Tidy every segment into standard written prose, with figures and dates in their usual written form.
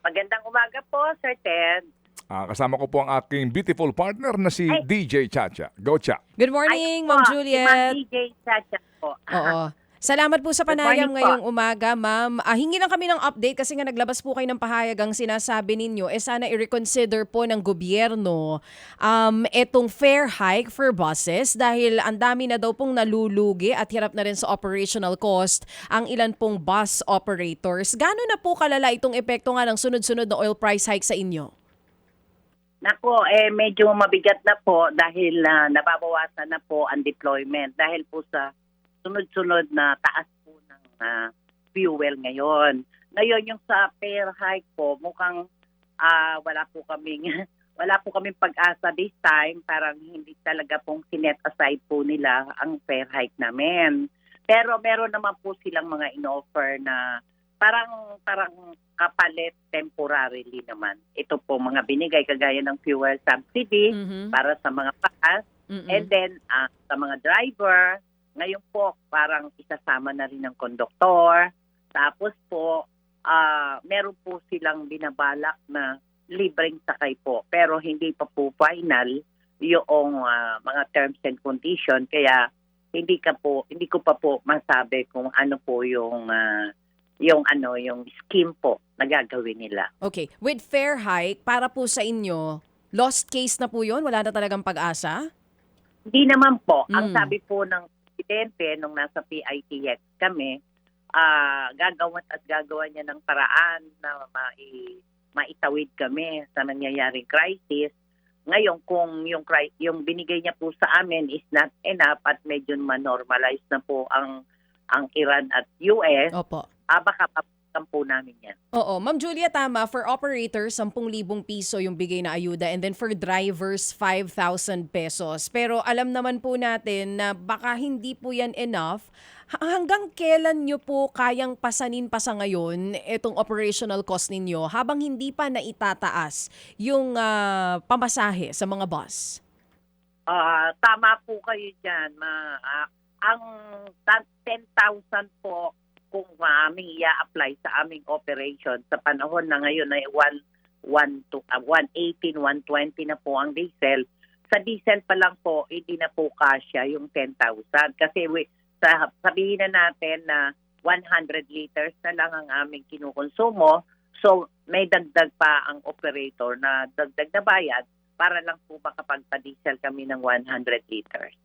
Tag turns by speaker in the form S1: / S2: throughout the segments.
S1: Magandang umaga po, Sir Ted.
S2: Kasama ko po ang aking beautiful partner na si
S1: Ay.
S2: DJ Chacha. Go, Cha!
S3: Good morning,
S1: Ay,
S3: Ma'am
S1: po, si Ma'am
S3: Juliet.
S1: DJ Chacha po.
S3: Oo. Salamat po sa
S1: Good
S3: panayam
S1: morning po.
S3: ngayong umaga, ma'am. Hingi lang kami ng update kasi nga naglabas po kayo ng pahayag ang sinasabi ninyo sana i-reconsider po ng gobyerno etong fare hike for buses dahil ang dami na daw pong nalulugi at hirap na rin sa operational cost ang ilan pong bus operators. Gaano na po kalala itong epekto nga ng sunod-sunod na oil price hike sa inyo?
S1: Nako, medyo mabigat na po dahil nababawasan na po ang deployment dahil po sa sunod-sunod na taas po ng fuel ngayon. Ngayon yung sa fare hike po, mukhang wala po kaming pag-asa this time. Parang hindi talaga pong sinet aside po nila ang fare hike namin. Pero meron naman po silang mga in-offer na parang kapalit temporarily naman. Ito po mga binigay kagaya ng fuel subsidy para sa mga paas. And then sa mga driver, ngayon po parang isasama na rin ng konduktor. Tapos po meron po silang binabalak na libreng sakay po. Pero hindi pa po final yung mga terms and condition. Kaya hindi ko pa po masabi kung ano po yung scheme po na gagawin nila.
S3: Okay. With fare hike, para po sa inyo, lost case na po yun? Wala na talagang pag-asa?
S1: Hindi naman po. Ang sabi po ng presidente nung nasa PITX kami, gagawa niya ng paraan na maitawid kami sa nangyayaring crisis. Ngayon, kung yung binigay niya po sa amin is not enough at medyo ma-normalize na po ang Iran at US,
S3: Opo.
S1: baka papakan po namin yan.
S3: Oo. Ma'am Julia, tama. For operators, 10,000 piso yung bigay na ayuda and then for drivers, 5,000 pesos. Pero alam naman po natin na baka hindi po yan enough. Hanggang kailan nyo po kayang pasanin pa sa ngayon itong operational cost ninyo habang hindi pa naitataas yung pamasahe sa mga bus?
S1: Tama po kayo dyan. Ang 10,000 po kung aming i-apply sa aming operation sa panahon na ngayon ay 118, 120 na po ang diesel. Sa diesel pa lang po, hindi na po kasya yung 10,000. Kasi sabihin na natin na 100 liters na lang ang aming kinukonsumo. So may dagdag pa ang operator na dagdag na bayad para lang po makapagpa-diesel kami ng 100 liters.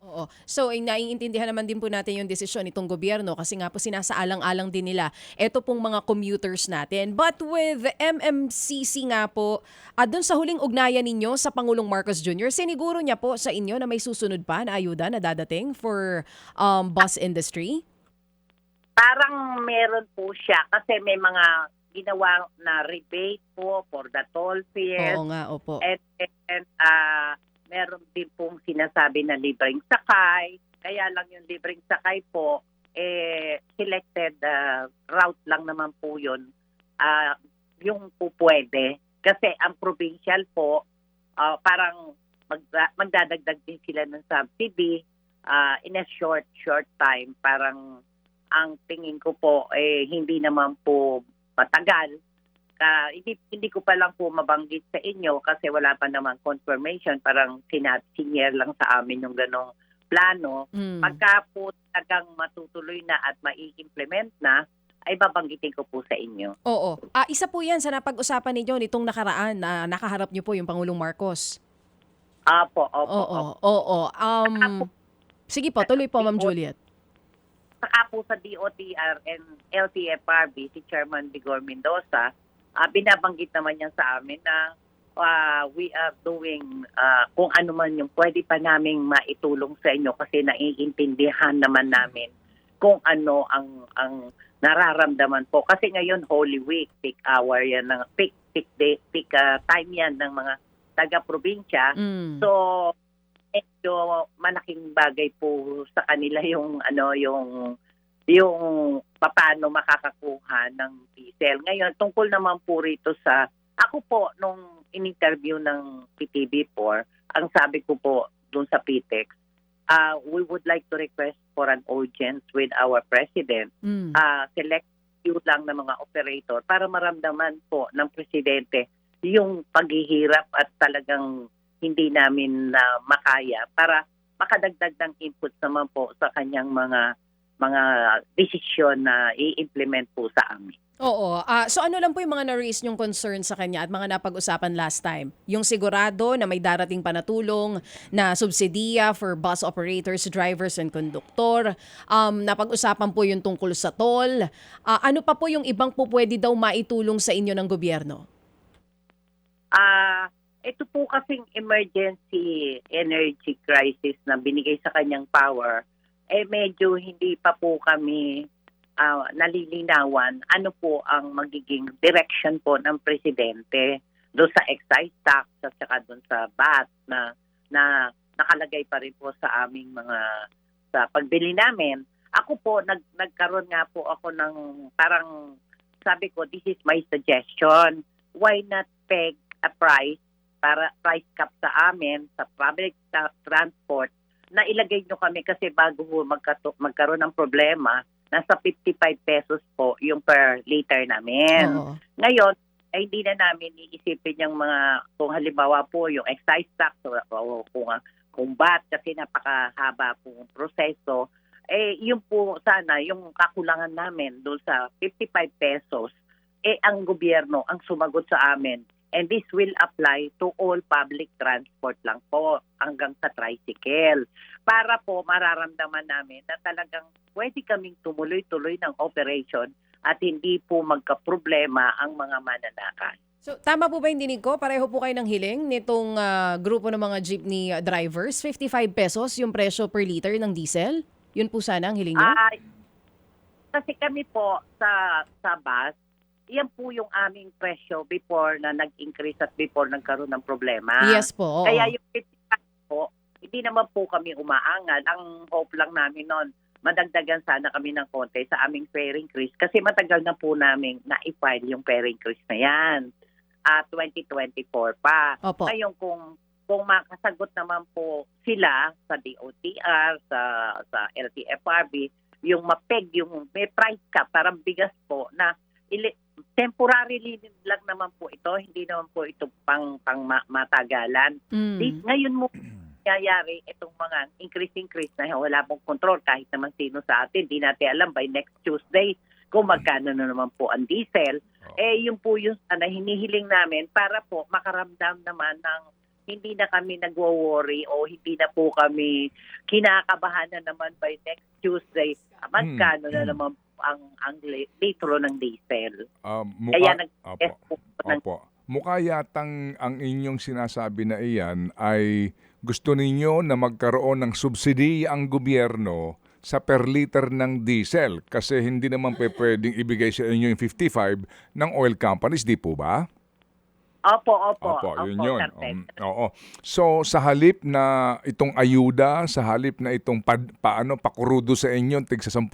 S3: Oo. So, naiintindihan naman din po natin yung desisyon itong gobyerno kasi nga po sinasaalang-alang din nila ito pong mga commuters natin. But with MMCC nga po, dun sa huling ugnayan ninyo sa Pangulong Marcos Jr., siniguro niya po sa inyo na may susunod pa na ayuda na dadating for bus industry?
S1: Parang meron po siya kasi may mga ginawa na rebate po for the toll fees.
S3: Oo nga, opo.
S1: And meron din pong sinasabi na libreng sakay. Kaya lang yung libreng sakay po, selected route lang naman po yun. Yung po pwede. Kasi ang provincial po, parang magdadagdag din sila ng subsidy in a short time. Parang ang tingin ko po, hindi naman po matagal. Hindi ko pa lang po mabanggit sa inyo kasi wala pa namang confirmation. Parang sinyer lang sa amin yung ganong plano. Pagka po talagang matutuloy na at mai-implement na, ay babanggitin ko po sa inyo.
S3: Oo. Isa po yan sa napag-usapan ninyo nitong nakaraan na nakaharap niyo po yung Pangulong Marcos.
S1: Opo.
S3: Oo. Sige po, tuloy po, Ma'am Juliet.
S1: Saka po sa DOTR and LTFRB, si Chairman Vigor Mendoza, binabanggit naman niya sa amin na we are doing kung ano man yung pwede pa naming maitulong sa inyo kasi naiintindihan naman namin kung ano ang nararamdaman po. Kasi ngayon Holy Week, peak hour yan, peak time yan ng mga taga-probinsya. So medyo malaking bagay po sa kanila yung paano makakakuha ng diesel. Ngayon, tungkol naman po rito ako po, nung in-interview ng PTV4, ang sabi ko po dun sa PTEX, we would like to request for an audience with our President. few lang ng mga operator para maramdaman po ng presidente yung paghihirap at talagang hindi namin na makaya para makadagdag ng input naman po sa kanyang mga desisyon na i-implement po sa amin.
S3: Oo. So ano lang po yung mga na-raise niyong concern sa kanya at mga napag-usapan last time? Yung sigurado na may darating pa na tulong na subsidiya for bus operators, drivers, and conductor. Napag-usapan po yung tungkol sa toll. Ano pa po yung ibang po pwede daw maitulong sa inyo ng gobyerno?
S1: Ito po kasing emergency energy crisis na binigay sa kanyang power, medyo hindi pa po kami nalilinawan ano po ang magiging direction po ng presidente doon sa excise tax at saka doon sa VAT na nakalagay pa rin po sa aming sa pagbili namin. Ako po, nagkaroon nga po ako ng parang sabi ko, this is my suggestion. Why not peg a price para price cap sa amin sa public transport na ilagay nyo kami kasi bago magkaroon ng problema, nasa 55 pesos po yung per liter namin.
S3: Oo.
S1: Ngayon, ay hindi na namin iisipin yung kung halimbawa po yung excise tax o kung VAT kasi napakahaba po yung proseso, yun po sana yung kakulangan namin doon sa 55 pesos, ang gobyerno ang sumagot sa amin. And this will apply to all public transport lang po hanggang sa tricycle. Para po mararamdaman namin na talagang pwede kaming tumuloy-tuloy ng operation at hindi po magka-problema ang mga mananakay.
S3: So tama po ba yung dinig ko? Pareho po kayo ng hiling nitong grupo ng mga jeepney drivers? 55 pesos yung presyo per liter ng diesel? Yun po sana ang hiling nyo?
S1: Kasi kami po sa bus, yan po yung aming presyo before na nag-increase at before nagkaroon ng problema.
S3: Yes po. Oo.
S1: Kaya yung 55 po, hindi naman po kami umaangal. Ang hope lang namin noon, madagdagan sana kami ng konti sa aming fare increase kasi matagal na po namin na-file yung fare increase na yan. 2024 pa.
S3: Opo.
S1: Ngayon kung makasagot naman po sila sa DOTR, sa LTFRB, yung mapeg, yung may price cap, parang bigas po na temporarily lang naman po ito, hindi naman po ito pang matagalan. Ngayon mo nangyayari itong mga increase na wala pong control kahit naman sino sa atin. Di natin alam by next Tuesday kung magkano na naman po ang diesel. Yun po yung hinihiling namin para po makaramdam naman ng hindi na kami nagwo-worry o hindi na po kami kinakabahan na naman by next Tuesday. Magkano na naman ang litro ng diesel. Kaya
S2: Opo. Mukha yatang ang inyong sinasabi na iyan ay gusto ninyo na magkaroon ng subsidiya ang gobyerno sa per liter ng diesel kasi hindi naman pwedeng ibigay sa inyo yung 55 ng oil companies, di po ba?
S1: Opo,
S2: Yun. Oo. So sa halip na itong ayuda, sa halip na itong pakurudo sa inyo tig sa 10,000,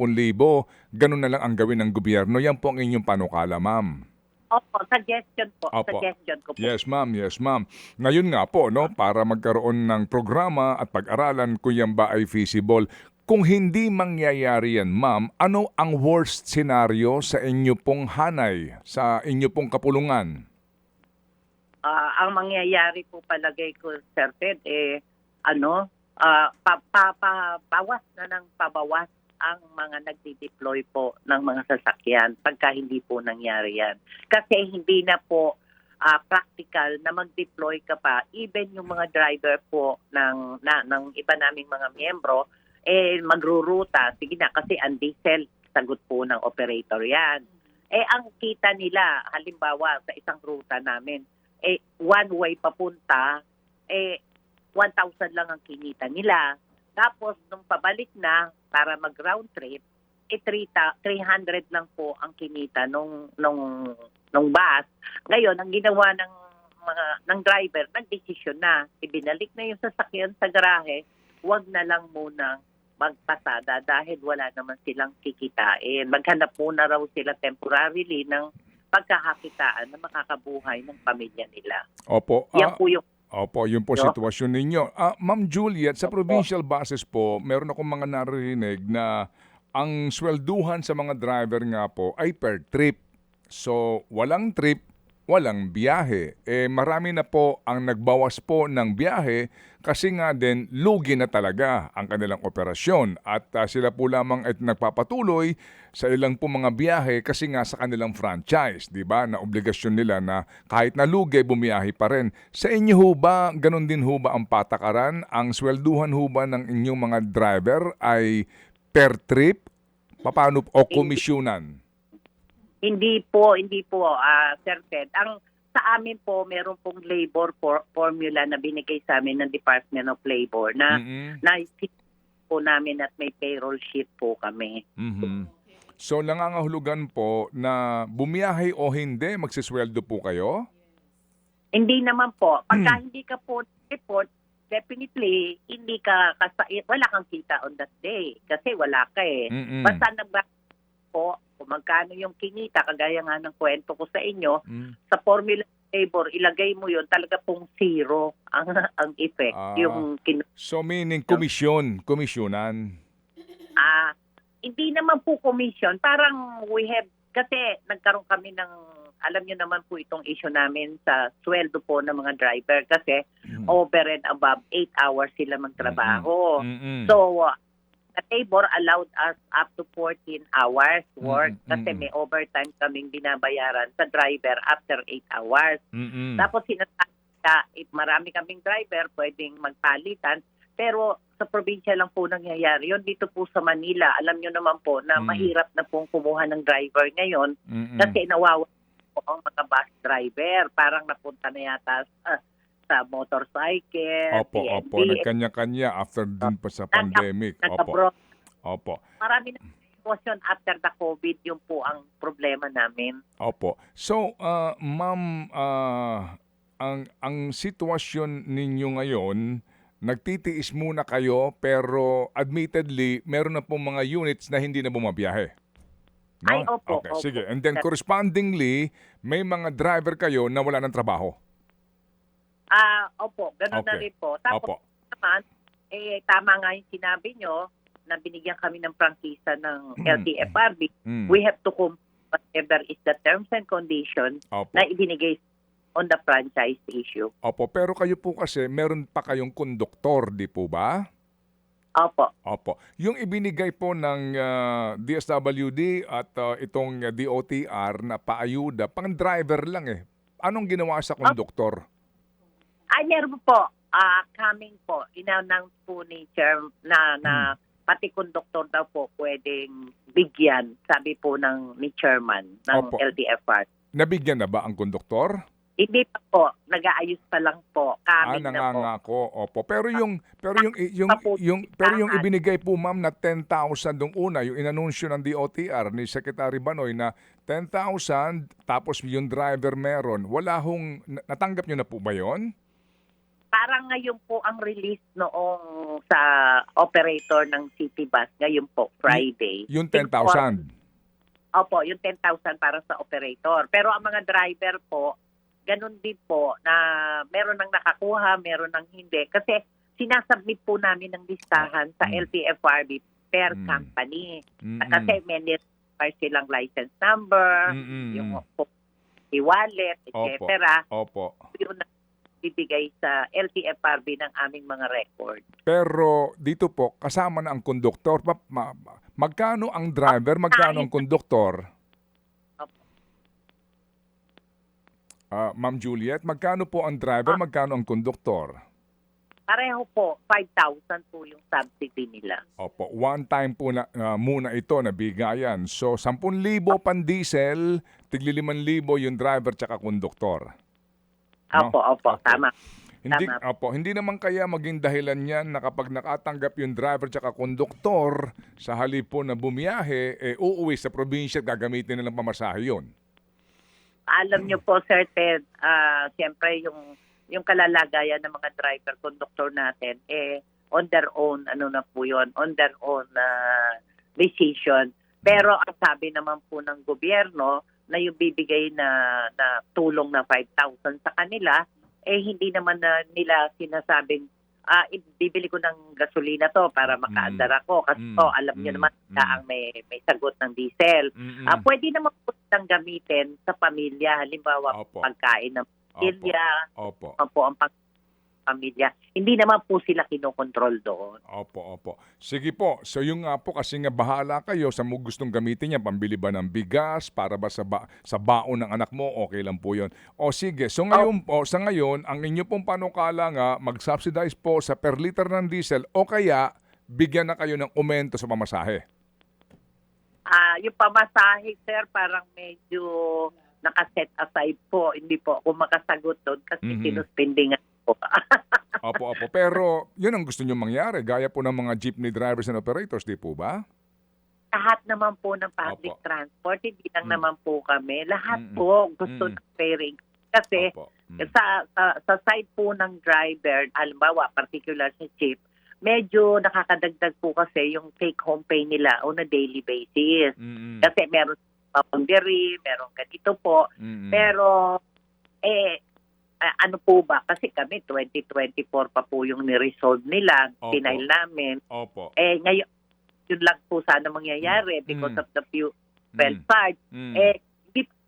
S2: ganun na lang ang gawin ng gobyerno. Yan po ang inyong panukala, ma'am.
S1: Opo, suggestion po.
S2: Opo.
S1: Suggestion ko po.
S2: Yes, ma'am. Ngayon nga po, para magkaroon ng programa at pag-aralan kung yan ba ay feasible. Kung hindi mangyayari yan, ma'am, ano ang worst scenario sa inyo pong hanay, sa inyo pong kapulungan?
S1: Ang mangyayari po palagay ko, Sir Ted, pabawas na ng pabawas ang mga nagdi-deploy po ng mga sasakyan pagka hindi po nangyari yan. Kasi hindi na po practical na mag-deploy ka pa. Even yung mga driver po ng iba naming mga miyembro, magruruta. Sige na, kasi ang diesel, sagot po ng operator yan. Ang kita nila, halimbawa sa isang ruta namin, one way papunta, 1,000 lang ang kinita nila. Tapos, nung pabalik na, para mag-round trip, 300 lang po ang kinita nung bus. Ngayon, ang ginawa ng driver, nagdesisyon na, ibinalik na yung sasakyan sa garahe, wag na lang muna magpasada dahil wala naman silang kikitain. Maghanap muna raw sila temporarily ng pagkakakitaan na makakabuhay ng pamilya nila.
S2: Opo.
S1: Yan po yung
S2: yun po sitwasyon ninyo. Ma'am Juliet, sa provincial buses po, meron akong mga narinig na ang swelduhan sa mga driver nga po ay per trip. So, walang trip, walang biyahe. Marami na po ang nagbawas po ng biyahe kasi nga din lugi na talaga ang kanilang operasyon at sila po lamang ay nagpapatuloy sa ilang po mga biyahe kasi nga sa kanilang franchise, di ba? Na obligasyon nila na kahit na lugi, bumiyahe pa rin. Sa inyo ho ba, ganun din ho ba ang patakaran? Ang swelduhan ho ba ng inyong mga driver ay per trip? Paano o komisyonan?
S1: Hindi po, Sir Ted. Ang sa amin po, meron pong labor formula na binigay sa amin ng Department of Labor na po namin at may payroll sheet po kami.
S2: So nangangahulugan po na bumiyahe o hindi, magsisweldo po kayo?
S1: Hindi naman po. Pagka hindi ka po report, definitely wala kang kita on that day kasi wala ka eh. Basta po kung magkano yung kinita, kagaya nga ng kwento ko sa inyo, sa formula labor, ilagay mo yun, talaga pong zero ang effect.
S2: So meaning komisyonan?
S1: Hindi naman po commission. Parang kasi nagkaroon kami ng, alam nyo naman po itong issue namin sa sweldo po ng mga driver kasi over and above 8 hours sila magtrabaho. So, the labor allowed us up to 14 hours work kasi may overtime kaming binabayaran sa driver after 8 hours. Tapos sinasabi if marami kaming driver, pwedeng magpalitan. Pero sa probinsya lang po nangyayari yun. Dito po sa Manila, alam nyo naman po na mahirap na pong kumuha ng driver ngayon kasi nawawa po ang mga bus driver. Parang napunta na yata sa motorcycle,
S2: Opo, nagkanya-kanya after din pa sa pandemic. Opo.
S1: Marami na sitwasyon after the COVID, yun po ang problema namin.
S2: Opo. So, ma'am, ang sitwasyon ninyo ngayon, nagtitiis muna kayo pero admittedly, meron na pong mga units na hindi na bumabiyahe. No?
S1: Ay, opo.
S2: Okay, sige. And then correspondingly, may mga driver kayo na wala ng trabaho.
S1: Opo, ganun na rin po. Tapos naman, tama nga yung sinabi nyo na binigyan kami ng prangkisa ng LTFRB. We have to whatever is the terms and conditions na ibinigay on the franchise issue.
S2: Opo, pero kayo po kasi meron pa kayong konduktor, di po ba?
S1: Opo.
S2: Yung ibinigay po ng DSWD at itong DOTR na paayuda, pang driver lang eh. Anong ginawa sa konduktor?
S1: Meron po, coming po, in-announce po ni Chair na pati konduktor daw po pwedeng bigyan, sabi po ni Chairman ng LTFR.
S2: Nabigyan na ba ang konduktor?
S1: Hindi pa po, nag-aayos pa lang po, coming na po.
S2: Nangangako, opo. Pero yung ibinigay po ma'am na 10,000 nung una, yung inanunsyo ng DOTR ni Secretary Banoy na 10,000 tapos yung driver meron, natanggap nyo na po ba yon?
S1: Parang ngayon po ang release noong sa operator ng City Bus, ngayon po, Friday.
S2: Yung 10,000?
S1: Opo, yung 10,000 para sa operator. Pero ang mga driver po, ganun din po na meron nang nakakuha, meron nang hindi. Kasi sinasubmit po namin ng listahan sa LTFRB per company. Kasi may require silang license number, yung e-wallet, etc.
S2: Opo.
S1: Yun bibigay sa LTFRB ng aming mga record.
S2: Pero dito po, kasama na ang konduktor. Magkano ang driver, magkano ang konduktor? Ma'am Juliet, magkano po ang driver, magkano ang konduktor?
S1: Pareho po, 5,000 po yung subsidy nila.
S2: Opo, one time po na, muna ito na bigayan. So, 10,000 pan diesel, tigli 5,000 yung driver tsaka konduktor. No?
S1: Opo, tama.
S2: Hindi naman kaya maging dahilan yan na kapag nakatanggap yung driver tsaka konduktor sa halip po na bumiyahe, uuwi sa probinsya at gagamitin nilang pamasahe yun.
S1: Alam niyo po, Sir Ted, siyempre yung kalalagayan ng mga driver, konduktor natin, on their own, on their own decision. Pero ang sabi naman po ng gobyerno, na yung bibigay na tulong na 5,000 sa kanila, hindi naman na nila sinasabing bibili ko ng gasolina to para makaandar ako. Kasi alam niyo naman ang may sagot ng diesel. Pwede naman po silang gamitin sa pamilya. Halimbawa,
S2: Opo.
S1: pagkain ng pamilya,
S2: Opo.
S1: po ang pamilya. Hindi naman po sila kinokontrol doon.
S2: Opo. Sige po. So yung nga po, kasi nga bahala kayo sa mo gustong gamitin niya, pambili ba ng bigas, para ba sa baon ng anak mo, okay lang po yun. O sige, so ngayon po, sa ngayon, ang inyo pong panukala nga, mag-subsidize po sa per liter ng diesel o kaya bigyan na kayo ng aumento sa pamasahe.
S1: Yung pamasahe, sir, parang medyo nakaset aside po. Hindi po ako makasagot doon kasi sinuspending po.
S2: Opo. Pero yun ang gusto nyo mangyari. Gaya po ng mga jeepney drivers and operators, di po ba?
S1: Lahat naman po ng public
S2: Opo.
S1: transport, hindi lang naman po kami. Lahat po gusto ng pairing. Kasi
S2: Opo.
S1: sa side po ng driver, halimbawa, particular sa jeep, medyo nakakadagdag po kasi yung take-home pay nila on a daily basis. Kasi meron papangdiri, meron ganito po. Pero, ano po ba? Kasi kami, 2024 pa po yung ni-resolve nila,
S2: Opo.
S1: pinail namin.
S2: Opo.
S1: Ngayon, yun lang po sana mangyayari because of the fuel charge.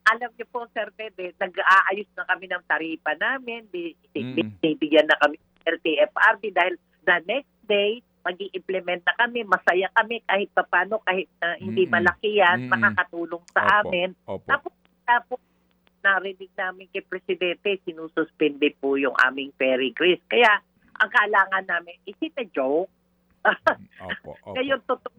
S1: Alam niyo po, Sir Pede, nag-aayos na kami ng taripa namin, bibigyan na kami ng LTFRB dahil the next day, mag-i-implement na kami, masaya kami kahit papano, kahit na hindi malaki yan, makakatulong sa amin.
S2: Opo.
S1: Tapos, narinig namin kay Presidente, sinususpende po yung aming ferry grease. Kaya, ang kailangan namin, is it a joke?
S2: Opo.
S1: Ngayon, totoo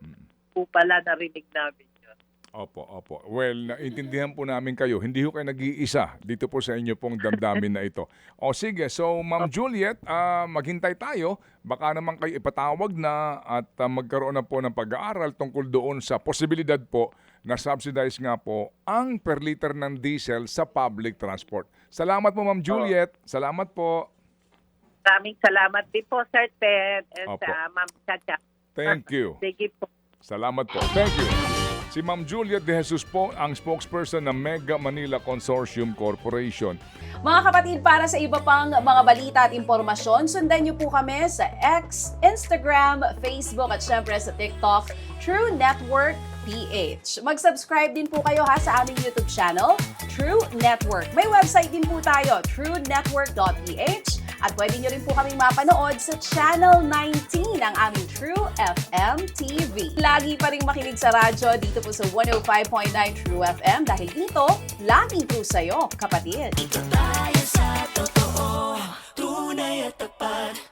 S1: po pala narinig namin yun.
S2: Opo. Well, naintindihan po namin kayo. Hindi ho kayo nag-iisa dito po sa inyo pong damdamin na ito. O sige, so Ma'am Juliet, maghintay tayo. Baka naman kayo ipatawag na at magkaroon na po ng pag-aaral tungkol doon sa posibilidad po na subsidize nga po ang per liter ng diesel sa public transport. Salamat po, Ma'am Juliet. Salamat po.
S1: Maraming salamat din po, Sir Ted, and
S2: Opo.
S1: sa Ma'am Chacha.
S2: Thank you.
S1: Sige po.
S2: Salamat po. Thank you. Si Ma'am Juliet De Jesus po ang spokesperson ng Mega Manila Consortium Corporation.
S4: Mga kapatid, para sa iba pang mga balita at impormasyon, sundan niyo po kami sa X, Instagram, Facebook at syempre sa TikTok, True Network PH. Mag-subscribe din po kayo sa aming YouTube channel, True Network. May website din po tayo, truenetwork.ph, at pwede niyo rin po kaming mapanood sa Channel 19 ng aming True FM TV. Lagi pa rin makinig sa radyo dito po sa 105.9 True FM dahil dito, laging true sa'yo, kapatid.
S5: Dito tayo sa totoo, tunay at tapat.